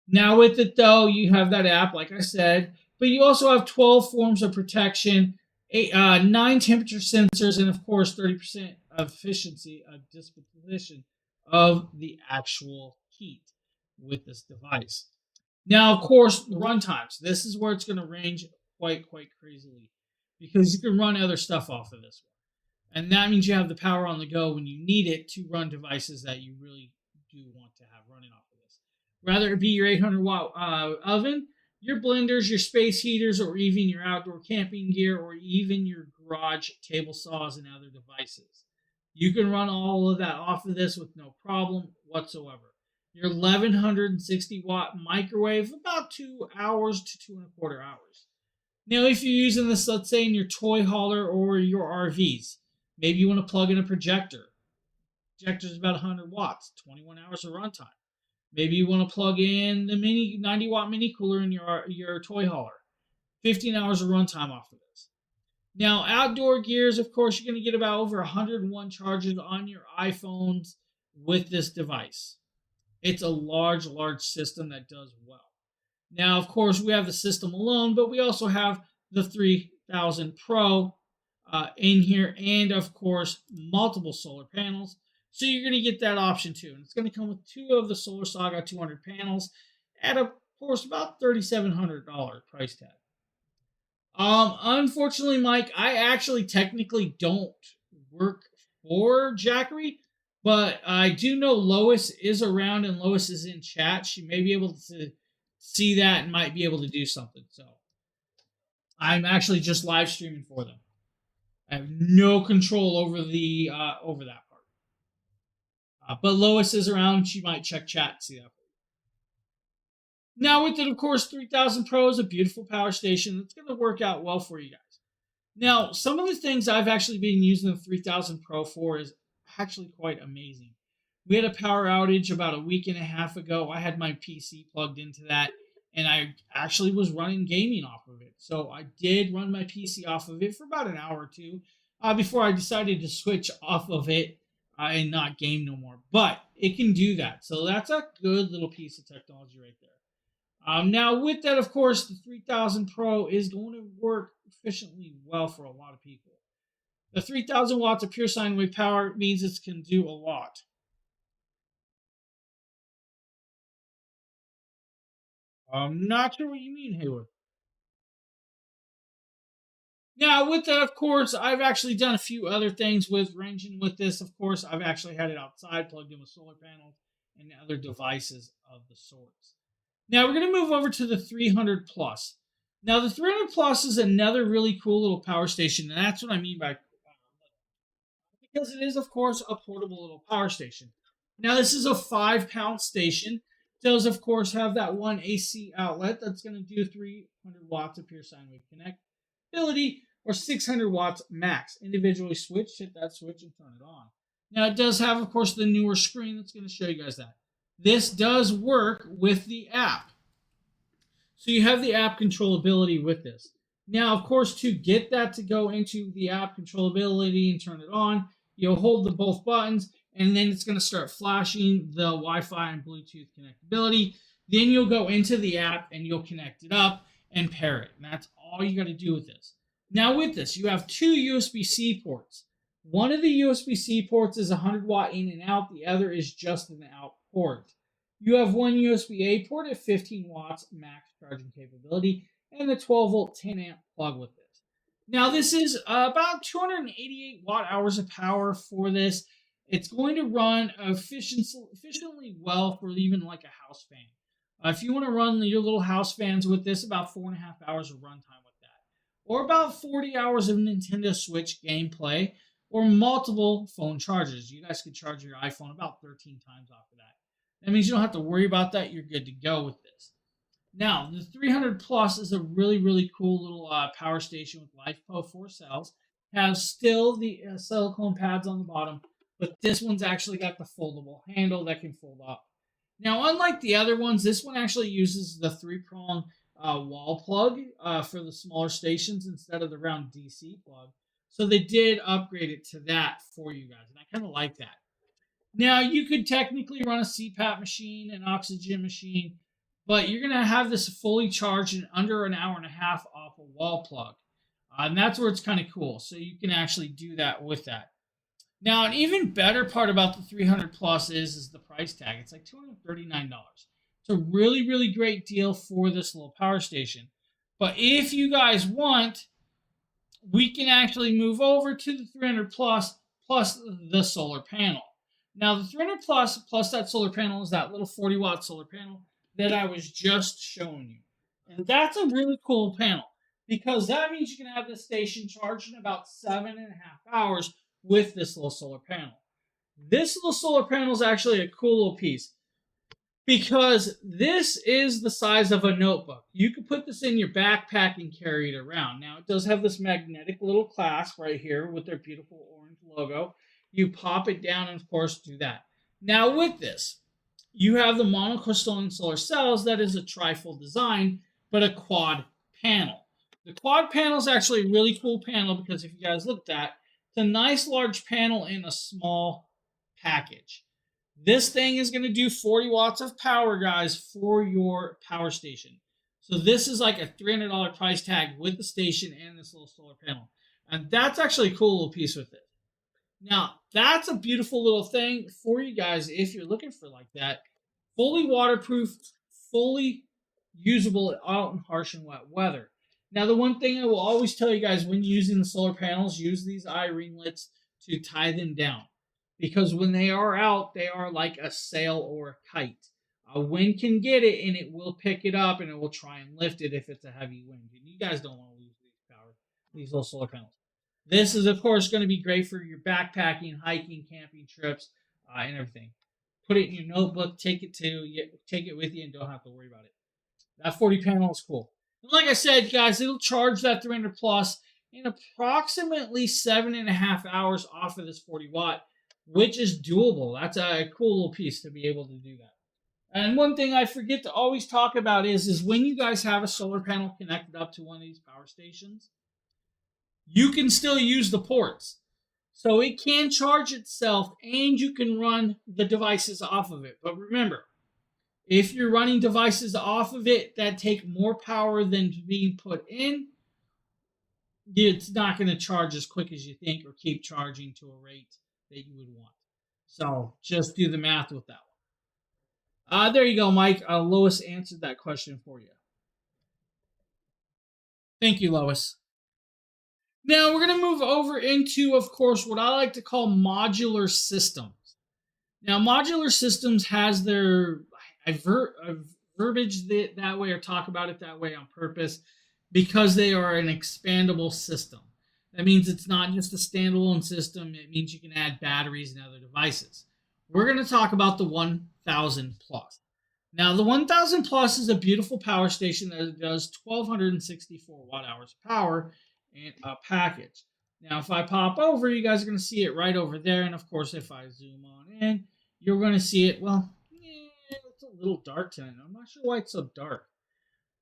[SPEAKER 1] Now, with it, though, you have that app, like I said, but you also have 12 forms of protection, 9 temperature sensors, and, of course, 30% of efficiency of disposition of the actual heat with this device. Now, of course, the run times. This is where it's going to range quite crazily because you can run other stuff off of this one. And that means you have the power on the go when you need it to run devices that you really do want to have running off of this. Whether it be your 800-watt oven, your blenders, your space heaters, or even your outdoor camping gear, or even your garage table saws and other devices. You can run all of that off of this with no problem whatsoever. Your 1160 watt microwave, about 2 hours to 2.25 hours. Now, if you're using this, let's say in your toy hauler or your RVs, maybe you want to plug in a projector. projector is about 100 watts, 21 hours of runtime. Maybe you want to plug in the mini 90-watt mini cooler in your toy hauler. 15 hours of runtime off of this. Now, outdoor gears, of course, you're going to get about over 101 charges on your iPhones with this device. It's a large, large system that does well. Now, of course, we have the system alone, but we also have the 3000 Pro in here, and of course, multiple solar panels. So you're going to get that option too. And it's going to come with two of the Solar Saga 200 panels at, of course, about $3,700 price tag. Unfortunately, Mike, I actually technically don't work for Jackery, but I do know Lois is around and Lois is in chat. She may be able to see that and might be able to do something. So I'm actually just live streaming for them. I have no control over the over that part. But Lois is around. She might check chat and see that. Now with it, of course, 3000 Pro is a beautiful power station that's going to work out well for you guys. Now, some of the things I've actually been using the 3000 Pro for is actually quite amazing. We had a power outage about a week and a half ago. I had my PC plugged into that, and I actually was running gaming off of it. So I did run my PC off of it for about an hour or two before I decided to switch off of it and not game no more. But it can do that. So that's a good little piece of technology right there. Now, with that, of course, the 3000 Pro is going to work efficiently well for a lot of people. The 3000 watts of pure sine wave power means it can do a lot. I'm not sure what you mean, Hayward. Now, with that, of course, I've actually done a few other things with ranging with this. Of course, I've actually had it outside, plugged in with solar panels and other devices of the sorts. Now, we're going to move over to the 300 Plus. Now, the 300 Plus is another really cool little power station, and that's what I mean by because it is, of course, a portable little power station. Now, this is a 5-pound station. It does, of course, have that one AC outlet that's going to do 300 watts of pure sine wave connectability, or 600 watts max. Individually switch, hit that switch, and turn it on. Now, it does have, of course, the newer screen that's going to show you guys that. This does work with the app. So you have the app controllability with this. Now, of course, to get that to go into the app controllability and turn it on, you'll hold the both buttons, and then it's going to start flashing the Wi-Fi and Bluetooth connectability. Then you'll go into the app and you'll connect it up and pair it. And that's all you got to do with this. Now, with this, you have two USB-C ports. One of the USB-C ports is 100 watt in and out. The other is just an out port. You have one USB-A port at 15 watts max charging capability and the 12 volt 10 amp plug with this. Now this is about 288 watt hours of power for this. It's going to run efficiently well for even like a house fan. If you want to run your little house fans with this, about 4.5 hours of runtime with that. Or about 40 hours of Nintendo Switch gameplay or multiple phone charges. You guys could charge your iPhone about 13 times off of that. That means you don't have to worry about that. You're good to go with this. Now, the 300 Plus is a really, really cool little power station with LiFePO 4 cells. Has still the silicone pads on the bottom, but this one's actually got the foldable handle that can fold up. Now, unlike the other ones, this one actually uses the 3-prong wall plug for the smaller stations instead of the round DC plug. So they did upgrade it to that for you guys, and I kind of like that. Now, you could technically run a CPAP machine, an oxygen machine, but you're going to have this fully charged in under an hour and a half off a wall plug. And that's where it's kind of cool. So you can actually do that with that. Now, an even better part about the 300 Plus is the price tag. It's like $239. It's a really, really great deal for this little power station. But if you guys want, we can actually move over to the 300 Plus the solar panel. Now, the 300 plus that solar panel is that little 40 watt solar panel that I was just showing you. And that's a really cool panel because that means you can have this station charged in about 7.5 hours with this little solar panel. This little solar panel is actually a cool little piece because this is the size of a notebook. You could put this in your backpack and carry it around. Now, it does have this magnetic little clasp right here with their beautiful orange logo. You pop it down and of course do that. Now with this, you have the monocrystalline solar cells. That is a trifold design, but a quad panel. The quad panel is actually a really cool panel because if you guys looked at, it's a nice large panel in a small package. This thing is going to do 40 watts of power, guys, for your power station. So this is like a $300 price tag with the station and this little solar panel. And that's actually a cool little piece with it. Now, that's a beautiful little thing for you guys if you're looking for like that. Fully waterproof, fully usable out in harsh and wet weather. Now, the one thing I will always tell you guys when using the solar panels, use these eye ringlets to tie them down. Because when they are out, they are like a sail or a kite. A wind can get it and it will pick it up and it will try and lift it if it's a heavy wind. And you guys don't want to lose these little solar panels. This is, of course, going to be great for your backpacking, hiking, camping trips, and everything. Put it in your notebook, take it with you, and don't have to worry about it. That 40 panel is cool. And like I said, guys, it'll charge that 300 plus in approximately 7.5 hours off of this 40 watt, which is doable. That's a cool little piece to be able to do that. And one thing I forget to always talk about is when you guys have a solar panel connected up to one of these power stations, you can still use the ports. So it can charge itself and you can run the devices off of it. But remember, if you're running devices off of it that take more power than being put in, it's not going to charge as quick as you think or keep charging to a rate that you would want. So just do the math with that one. There you go, Mike. Lois answered that question for you. Thank you, Lois. Now we're going to move over into, of course, what I like to call modular systems. Now, modular systems has their verbiage that way or talk about it that way on purpose because they are an expandable system. That means it's not just a standalone system. It means you can add batteries and other devices. We're going to talk about the 1000 plus. Now, the 1000 plus is a beautiful power station that does 1264 watt hours of power in a package. Now, if I pop over, you guys are going to see it right over there. And of course, if I zoom on in, you're going to see it. Well, it's a little dark tonight. I'm not sure why it's so dark.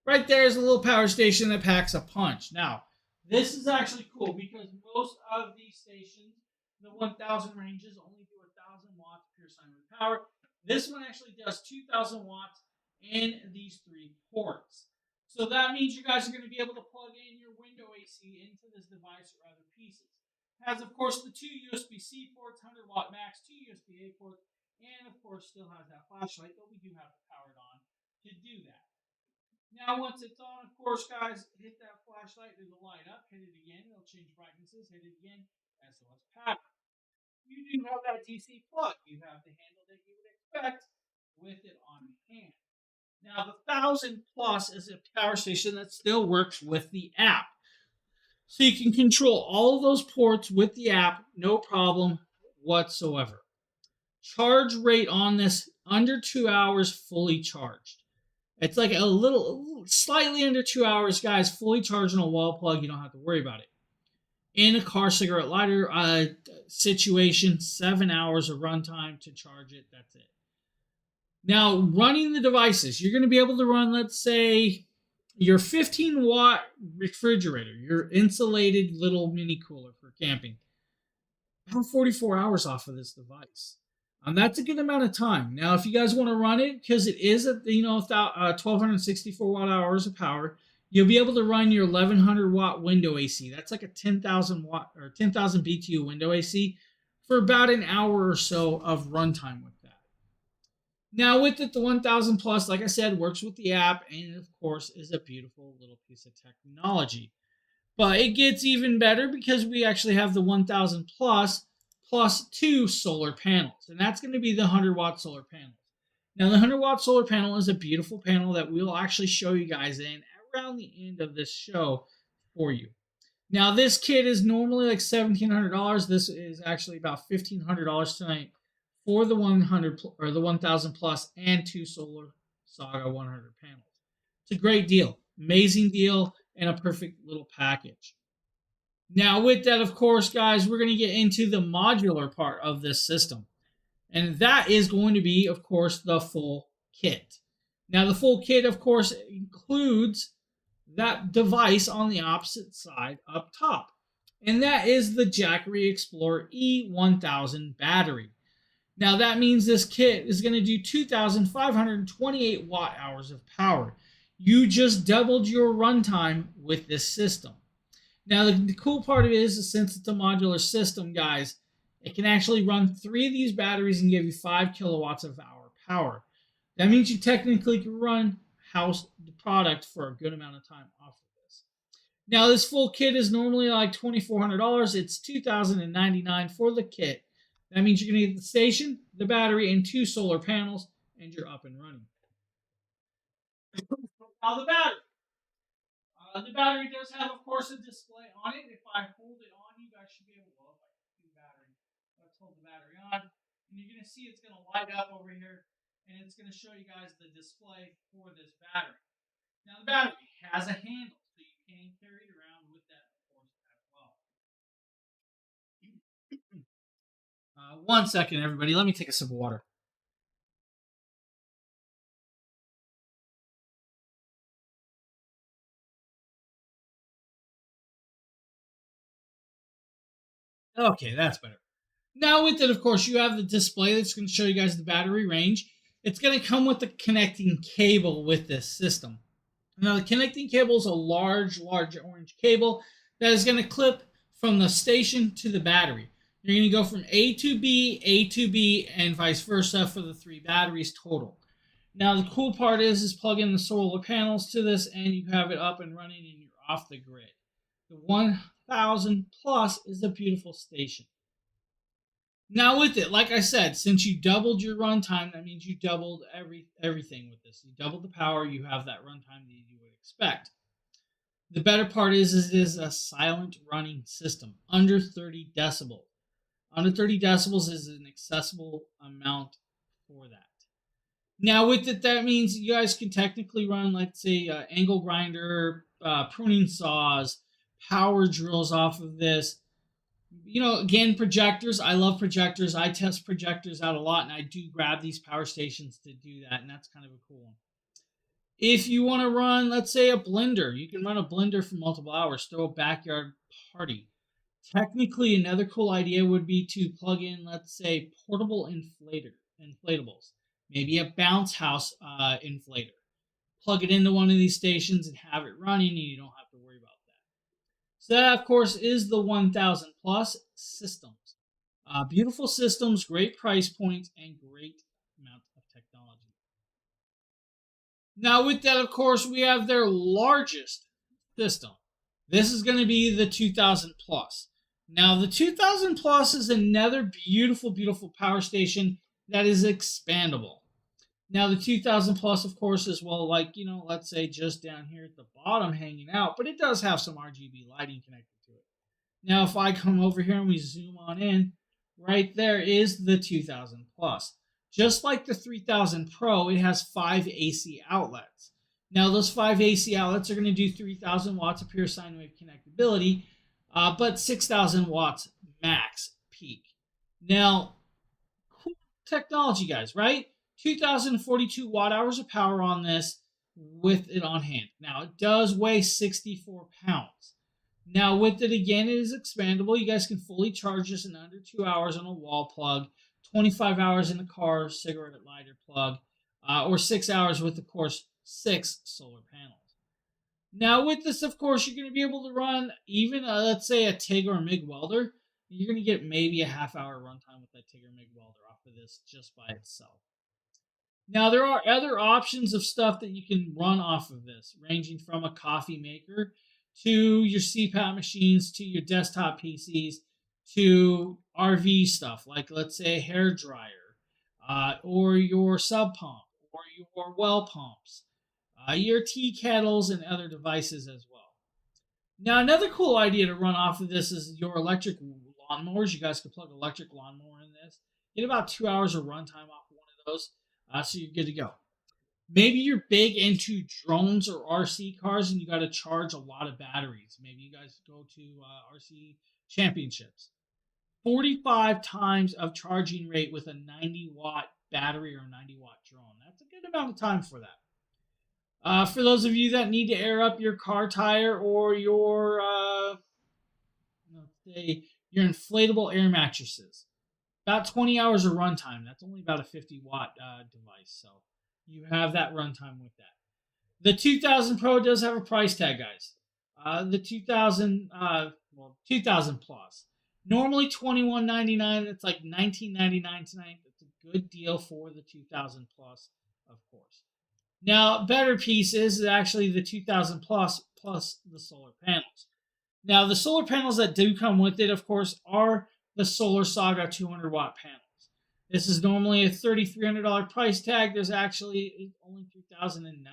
[SPEAKER 1] Right there is a little power station that packs a punch. Now, this is actually cool because most of these stations, the 1000 ranges, only do 1000 watts pure sine wave power. This one actually does 2000 watts in these 3 ports. So that means you guys are going to be able to plug in your window AC into this device or other pieces. It has, of course, the 2 USB-C ports, 100 watt max, 2 USB-A ports, and of course still has that flashlight, but we do have it powered on to do that. Now once it's on, of course, guys, hit that flashlight, it'll light up, hit it again, it'll change brightnesses, hit it again, SOS power. You do have that DC plug. You have the handle that you would expect with it on hand. Now, the 1000 plus is a power station that still works with the app. So you can control all of those ports with the app, no problem whatsoever. Charge rate on this, under 2 hours fully charged. It's like slightly under 2 hours, guys, fully charged on a wall plug. You don't have to worry about it. In a car cigarette lighter situation, 7 hours of runtime to charge it. That's it. Now, running the devices, you're going to be able to run, let's say, your 15 watt refrigerator, your insulated little mini cooler for camping. About 44 hours off of this device. That's a good amount of time. Now, if you guys want to run it, because it is 1264 watt hours of power, you'll be able to run your 1100 watt window AC. That's like a 10,000 watt or 10,000 BTU window AC for about an hour or so of runtime with that. Now, with it, the 1000 plus, like I said, works with the app and, of course, is a beautiful little piece of technology. But it gets even better because we actually have the 1000 plus 2 solar panels, and that's going to be the 100 watt solar panels. Now, the 100 watt solar panel is a beautiful panel that we'll actually show you guys in around the end of this show for you. Now, this kit is normally like $1,700. This is actually about $1,500 tonight for the 100 or the 1000 plus and 2 Solar Saga 100 panels. It's a great deal, amazing deal, and a perfect little package. Now, with that, of course, guys, we're going to get into the modular part of this system. And that is going to be, of course, the full kit. Now, the full kit, of course, includes that device on the opposite side up top. And that is the Jackery Explorer E1000 battery. Now, that means this kit is going to do 2,528 watt hours of power. You just doubled your runtime with this system. Now, the cool part of it is since it's a modular system, guys, it can actually run 3 of these batteries and give you 5 kilowatts of hour power. That means you technically can run house the product for a good amount of time off of this. Now, this full kit is normally like $2,400. It's $2,099 for the kit. That means you're going to get the station, the battery, and 2 solar panels, and you're up and running. Now, the battery. The battery does have, of course, a display on it. If I hold it on, you guys should be able to, well, if I can the battery, let's hold the battery on. And you're going to see it's going to light up over here, and it's going to show you guys the display for this battery. Now, the battery has a handle, so you can carry it around with that, of course, as well. 1 second, everybody. Let me take a sip of water. Okay, that's better. Now with it, of course, you have the display that's going to show you guys the battery range. It's going to come with the connecting cable with this system. Now the connecting cable is a large orange cable that is going to clip from the station to the battery. You're going to go from A to B, and vice versa for the 3 batteries total. Now the cool part is plug in the solar panels to this and you have it up and running and you're off the grid. The 1000 plus is a beautiful station. Now with it, like I said, since you doubled your runtime, that means you doubled everything with this. You doubled the power, you have that runtime that you would expect. The better part is it is a silent running system, under 30 decibels. Under 30 decibels is an accessible amount for that. Now with it, that means you guys can technically run, let's say, angle grinder, pruning saws, power drills off of this. You know, again, projectors. I love projectors. I test projectors out a lot, and I do grab these power stations to do that, and that's kind of a cool one. If you want to run, let's say, a blender, you can run a blender for multiple hours, throw a backyard party. Technically, another cool idea would be to plug in, let's say, portable inflatables, maybe a bounce house inflator. Plug it into one of these stations and have it running, and you don't have to worry about that. So that, of course, is the 1000 plus systems. Beautiful systems, great price points, and great amount of technology. Now, with that, of course, we have their largest system. This is going to be the 2000 plus. Now, the 2000 plus is another beautiful, beautiful power station that is expandable. Now, the 2000 plus, of course, is, well, like, you know, let's say just down here at the bottom hanging out, but it does have some RGB lighting connected to it. Now, if I come over here and we zoom on in, right there is the 2000 plus. Just like the 3000 Pro, it has 5 AC outlets. Now, those 5 AC outlets are going to do 3000 watts of pure sine wave connectability, but 6000 watts max peak. Now, cool technology, guys, right? 2,042 watt hours of power on this with it on hand. Now, it does weigh 64 pounds. Now, with it, again, it is expandable. You guys can fully charge this in under 2 hours on a wall plug, 25 hours in a car cigarette lighter plug, or 6 hours with, of course, 6 solar panels. Now, with this, of course, you're going to be able to run even, let's say, a TIG or a MIG welder. You're going to get maybe a half-hour runtime with that TIG or MIG welder off of this just by itself. Now, there are other options of stuff that you can run off of this, ranging from a coffee maker to your CPAP machines to your desktop PCs to RV stuff, like, let's say, a hair dryer or your sub pump or your well pumps, your tea kettles, and other devices as well. Now, another cool idea to run off of this is your electric lawnmowers. You guys can plug electric lawnmower in this. Get about 2 hours of runtime off of one of those, so you're good to go. Maybe you're big into drones or RC cars and you got to charge a lot of batteries. Maybe you guys go to RC championships. 45 times of charging rate with a 90-watt battery or 90-watt drone. That's a good amount of time for that. For those of you that need to air up your car tire or let's say your inflatable air mattresses, about 20 hours of runtime. That's only about a 50-watt device, so you have that runtime with that. The 2000 Pro does have a price tag, guys. The 2000, 2000 plus. Normally $21.99. It's like $19.99 tonight. It's a good deal for the 2000 plus, of course. Now, better piece is actually the 2000 plus the solar panels. Now, the solar panels that do come with it, of course, are the Solar Saga 200-watt panels. This is normally a $3,300 price tag. There's actually only $2,099.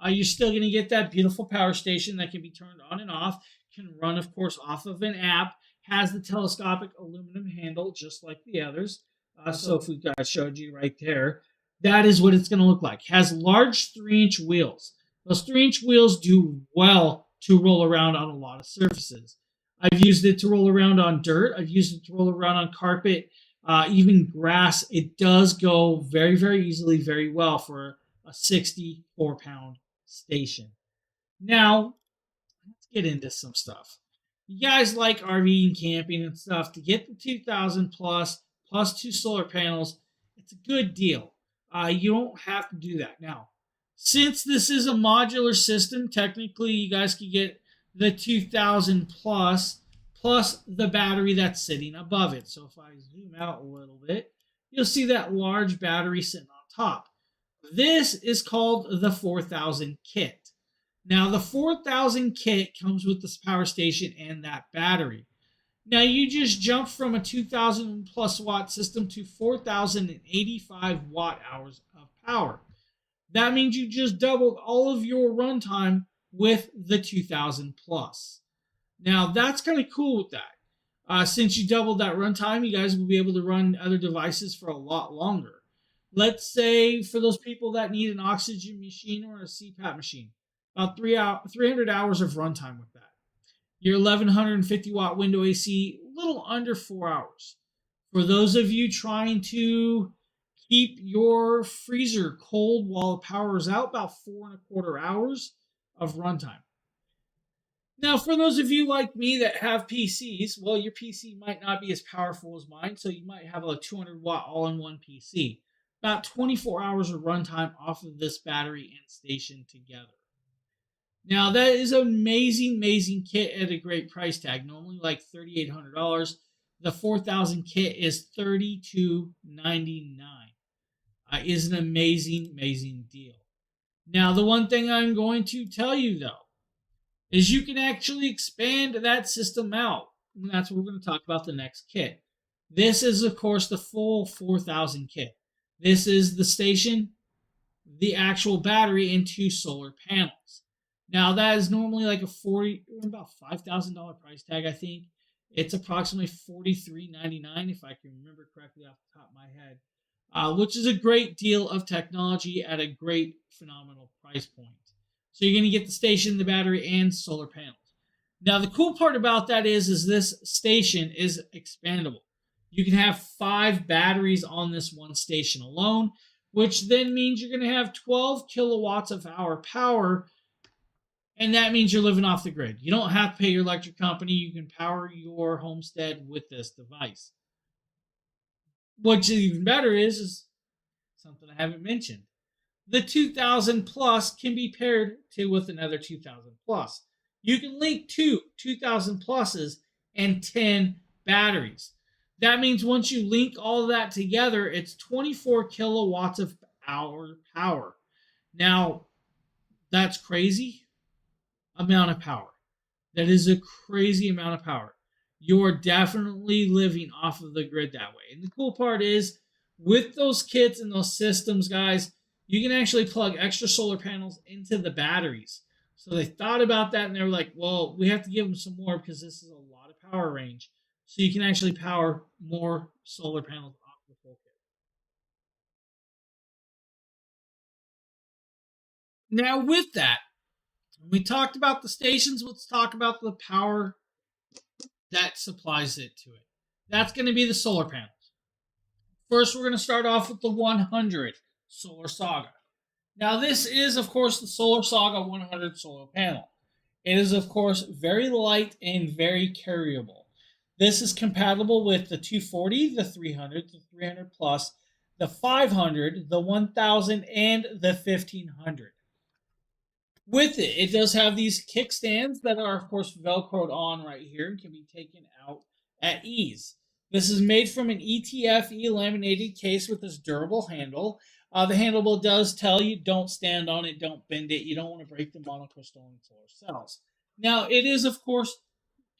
[SPEAKER 1] You're still going to get that beautiful power station that can be turned on and off, can run, of course, off of an app, has the telescopic aluminum handle just like the others. So if we showed you right there, that is what it's going to look like. Has large 3-inch wheels. Those 3-inch wheels do well to roll around on a lot of surfaces. I've used it to roll around on dirt. I've used it to roll around on carpet, even grass. It does go very, very easily, very well for a 64-pound station. Now, let's get into some stuff. You guys like RV and camping and stuff. To get the 2000 plus 2 solar panels, it's a good deal. You don't have to do that. Now, since this is a modular system, technically you guys could get the 2000 plus the battery that's sitting above it. So if I zoom out a little bit, you'll see that large battery sitting on top. This is called the 4000 kit. Now, the 4000 kit comes with this power station and that battery. Now, you just jump from a 2000 plus watt system to 4085 watt hours of power. That means you just doubled all of your runtime with the 2000 plus. Now, that's kind of cool with that. Since you doubled that runtime, you guys will be able to run other devices for a lot longer. Let's say for those people that need an oxygen machine or a CPAP machine, about 300 hours of runtime with that. Your 1150 watt window AC, a little under 4 hours. For those of you trying to keep your freezer cold while the power is out, about 4.25 hours of runtime. Now, for those of you like me that have PCs, well, your PC might not be as powerful as mine, so you might have a 200 watt all-in-one PC. About 24 hours of runtime off of this battery and station together. Now, that is an amazing, amazing kit at a great price tag. Normally like $3,800. The 4000 kit is $3,299. Is an amazing, amazing deal. Now, the one thing I'm going to tell you, though, is you can actually expand that system out. And that's what we're going to talk about the next kit. This is, of course, the full 4000 kit. This is the station, the actual battery, and 2 solar panels. Now, that is normally like about $5,000 price tag, I think. It's approximately $43.99, if I can remember correctly off the top of my head, which is a great deal of technology at a great, phenomenal price point. So you're going to get the station, the battery, and solar panels. Now, the cool part about that is this station is expandable. You can have 5 batteries on this one station alone, which then means you're going to have 12 kilowatts of hour power, and that means you're living off the grid. You don't have to pay your electric company. You can power your homestead with this device. What's even better is something I haven't mentioned. The 2000 plus can be paired with another 2000 plus. You can link 2000 pluses and 10 batteries. That means once you link all of that together, it's 24 kilowatts of hour power. Now, that's crazy amount of power. That is a crazy amount of power. You're definitely living off of the grid that way. And the cool part is, with those kits and those systems, guys, you can actually plug extra solar panels into the batteries. So they thought about that and they were like, well, we have to give them some more because this is a lot of power range. So you can actually power more solar panels off the full kit. Now, with that, we talked about the stations. Let's talk about the power that supplies it to it. That's going to be the solar panels. First, we're going to start off with the 100 Solar Saga. Now, this is, of course, the Solar Saga 100 solar panel. It is, of course, very light and very carryable. This is compatible with the 240, the 300, the 300 plus, the 500, the 1000, and the 1500. With it, it does have these kickstands that are, of course, velcroed on right here and can be taken out at ease. This is made from an ETFE laminated case with this durable handle. The handle does tell you don't stand on it, don't bend it. You don't want to break the monocrystalline solar cells. Now, it is, of course,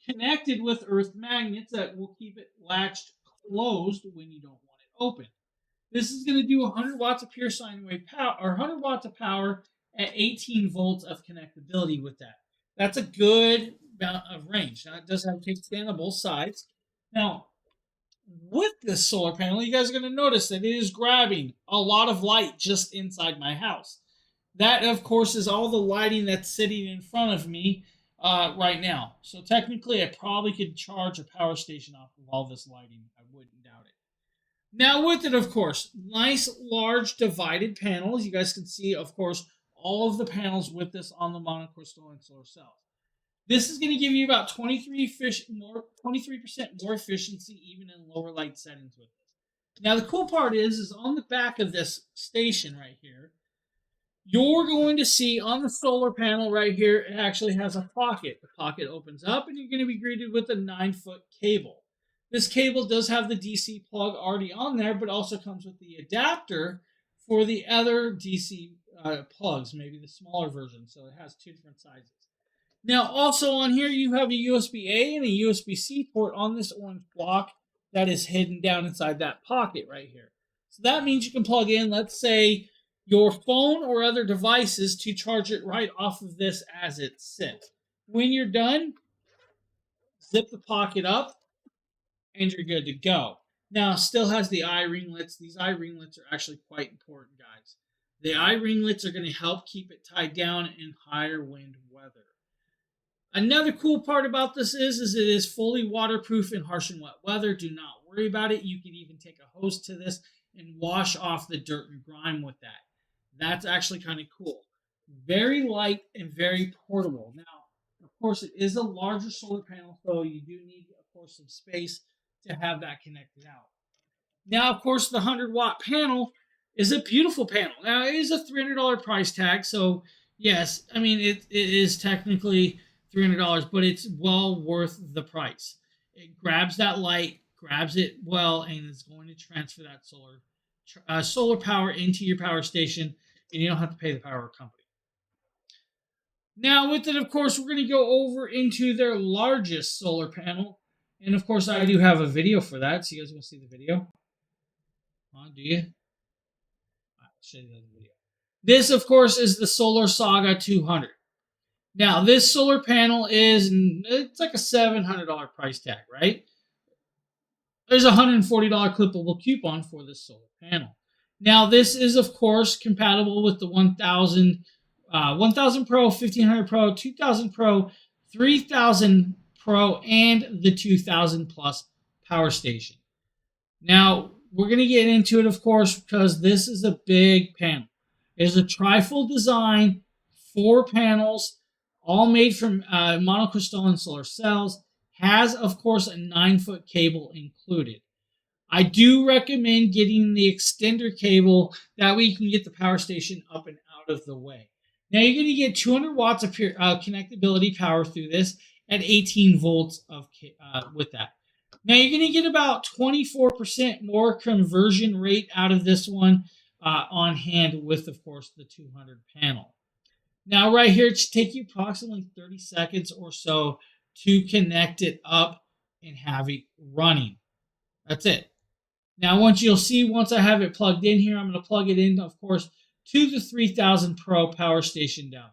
[SPEAKER 1] connected with earth magnets that will keep it latched closed when you don't want it open. This is going to do 100 watts of pure sine wave power, or 100 watts of power at 18 volts of connectability with that. That's a good amount of range. Now, it does have a kickstand on both sides. Now, with this solar panel, you guys are going to notice that it is grabbing a lot of light just inside my house. That, of course, is all the lighting that's sitting in front of me right now. So technically, I probably could charge a power station off of all this lighting. I wouldn't doubt it. Now, with it, of course, nice, large, divided panels. You guys can see, of course, all of the panels with this on the monocrystalline solar cells. This is going to give you about 23% more efficiency even in lower light settings with this. Now, the cool part is on the back of this station right here, you're going to see on the solar panel right here, it actually has a pocket. The pocket opens up and you're going to be greeted with a 9-foot cable. This cable does have the DC plug already on there, but also comes with the adapter for the other DC plugs, maybe the smaller version. So it has 2 different sizes. Now, also on here, you have a USB-A and a USB-C port on this orange block that is hidden down inside that pocket right here. So that means you can plug in, let's say, your phone or other devices to charge it right off of this as it sits. When you're done, zip the pocket up, and you're good to go. Now, it still has the eye ringlets. These eye ringlets are actually quite important, guys. The eye ringlets are going to help keep it tied down in higher wind weather. Another cool part about this is it is fully waterproof in harsh and wet weather. Do not worry about it. You can even take a hose to this and wash off the dirt and grime with that. That's actually kind of cool. Very light and very portable. Now, of course, it is a larger solar panel, so you do need, of course, some space to have that connected out. Now, of course, the 100-watt panel is a beautiful panel. Now, it is a $300 price tag, so yes, I mean, it is technically $300, but it's well worth the price. It grabs that light, grabs it well, and is going to transfer that solar power into your power station, and you don't have to pay the power company. Now, with it, of course, we're going to go over into their largest solar panel, and of course, I do have a video for that, so you guys want to see the video? Do you? I'll show you the video. This, of course, is the Solar Saga 200. Now, this solar panel it's like a $700 price tag, right? There's a $140 clippable coupon for this solar panel. Now, this is, of course, compatible with the 1000 Pro, 1500 Pro, 2000 Pro, 3000 Pro, and the 2000 Plus power station. Now, we're going to get into it, of course, because this is a big panel. It is a trifold design, 4 panels, all made from monocrystalline solar cells, has, of course, a 9-foot cable included. I do recommend getting the extender cable, that way you can get the power station up and out of the way. Now, you're going to get 200 watts of connectability power through this at 18 volts with that. Now, you're going to get about 24% more conversion rate out of this one on hand with, of course, the 200 panel. Now, right here, it should take you approximately 30 seconds or so to connect it up and have it running. That's it. Now, once I have it plugged in here, I'm going to plug it in, of course, to the 3000 Pro power station down there.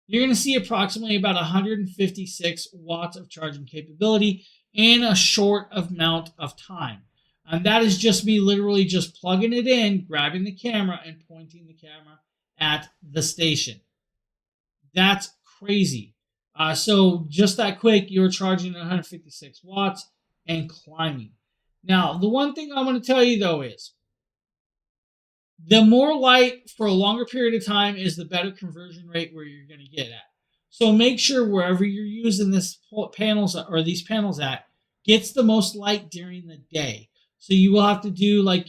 [SPEAKER 1] You're going to see approximately about 156 watts of charging capability in a short amount of time. And that is just me literally just plugging it in, grabbing the camera, and pointing the camera at the station. That's crazy. So just that quick, you're charging 156 watts and climbing. Now, the one thing I'm going to tell you though is the more light for a longer period of time is the better conversion rate where you're going to get at. So make sure wherever you're using this panels or these panels at gets the most light during the day. So you will have to do like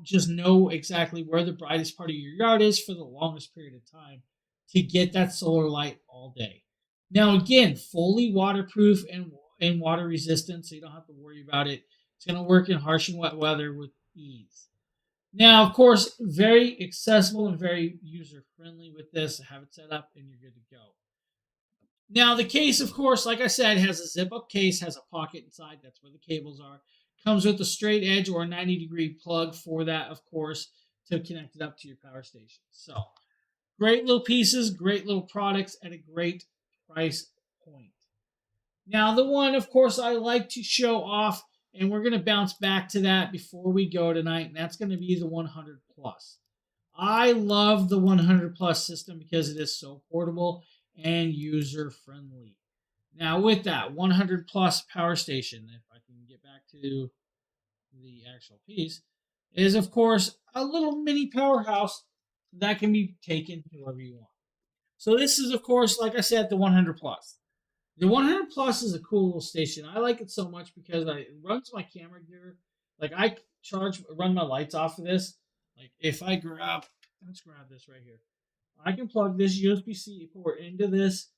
[SPEAKER 1] just know exactly where the brightest part of your yard is for the longest period of time to get that solar light all day. Now again, fully waterproof and water resistant, so you don't have to worry about it. It's going to work in harsh and wet weather with ease. Now, of course, very accessible and very user friendly with this. Have it set up and you're good to go. Now, the case, of course, like I said, has a zip up case, has a pocket inside. That's where the cables are. Comes with a straight edge or a 90-degree plug for that, of course, to connect it up to your power station. So, great little pieces, great little products at a great price point. Now, the one, of course, I like to show off, and we're going to bounce back to that before we go tonight, and that's going to be the 100 Plus. I love the 100 Plus system because it is so portable and user friendly. Now, with that 100 Plus power station, if I can get back to the actual piece, is of course a little mini powerhouse that can be taken wherever you want. So this is, of course, like I said, the 100 Plus. The 100 Plus is a cool little station. I like it so much because it runs my camera gear. Like I run my lights off of this. Like if I let's grab this right here. I can plug this USB-C port into this,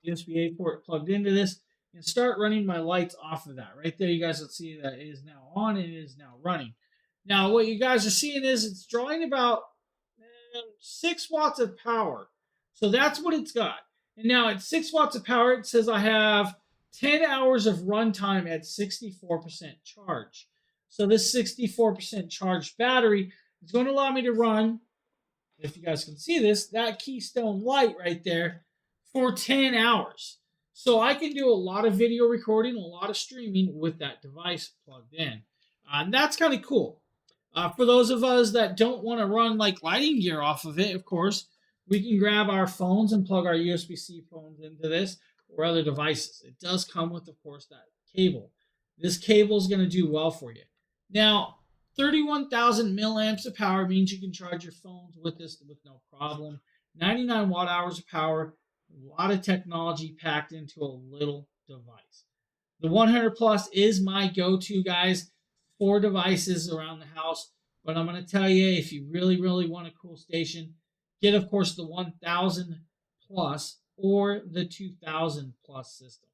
[SPEAKER 1] USB-A port plugged into this, and start running my lights off of that. Right there, you guys will see that it is now on and it is now running. Now, what you guys are seeing is it's drawing about 6 watts of power. So that's what it's got. And now at 6 watts of power, it says I have 10 hours of runtime at 64% charge. So this 64% charged battery is going to allow me to run, if you guys can see this, that Keystone light right there for 10 hours. So I can do a lot of video recording, a lot of streaming with that device plugged in. And that's kind of cool. For those of us that don't want to run like lighting gear off of it, of course, we can grab our phones and plug our USB-C phones into this or other devices. It does come with, of course, that cable. This cable is going to do well for you. Now, 31,000 milliamps of power means you can charge your phones with this with no problem. 99 watt hours of power, a lot of technology packed into a little device. The 100 Plus is my go-to, guys, for devices around the house. But I'm going to tell you, if you really, really want a cool station, get, of course, the 1000 Plus or the 2000 Plus system.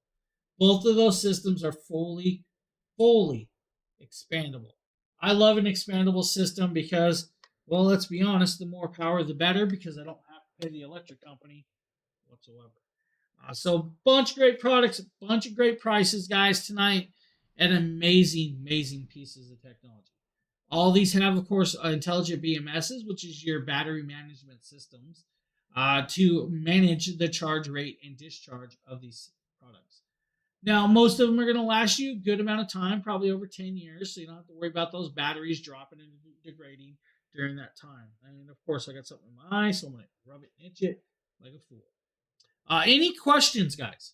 [SPEAKER 1] Both of those systems are fully expandable. I love an expandable system because, well, let's be honest, the more power, the better, because I don't have to pay the electric company whatsoever. So, bunch of great products, bunch of great prices, guys, tonight, and amazing pieces of technology. All these have, of course, intelligent BMSs, which is your battery management systems, to manage the charge rate and discharge of these products. Now, most of them are going to last you a good amount of time, probably over 10 years, so you don't have to worry about those batteries dropping and degrading during that time. And, of course, I got something in my eye, so I'm going to rub it and itch it like a fool. Any questions, guys?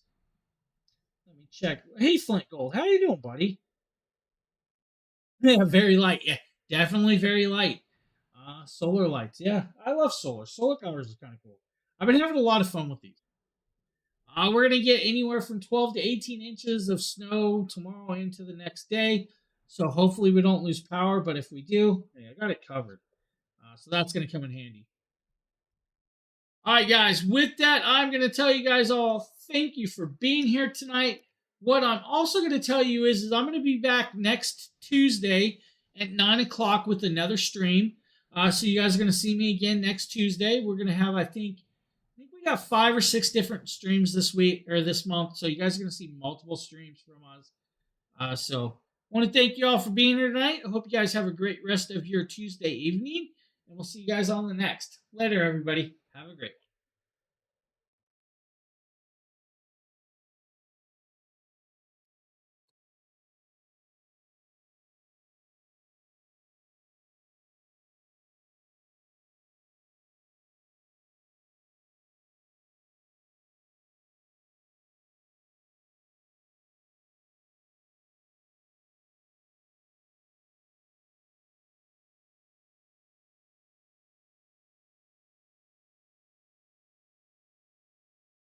[SPEAKER 1] Let me check. Hey, Flint Gold, how you doing, buddy? Yeah, very light. Yeah, definitely very light. Solar lights. Yeah, I love solar. Solar powers is kind of cool. I've been having a lot of fun with these. We're going to get anywhere from 12 to 18 inches of snow tomorrow into the next day. So hopefully we don't lose power. But if we do, hey, I got it covered. So that's going to come in handy. All right, guys. With that, I'm going to tell you guys all thank you for being here tonight. What I'm also going to tell you is I'm going to be back next Tuesday at 9 o'clock with another stream. So you guys are going to see me again next Tuesday. We're going to have, I think we got 5 or 6 different streams this week or this month. So you guys are going to see multiple streams from us. So I want to thank you all for being here tonight. I hope you guys have a great rest of your Tuesday evening. And we'll see you guys on the next. Later, everybody. Have a great one.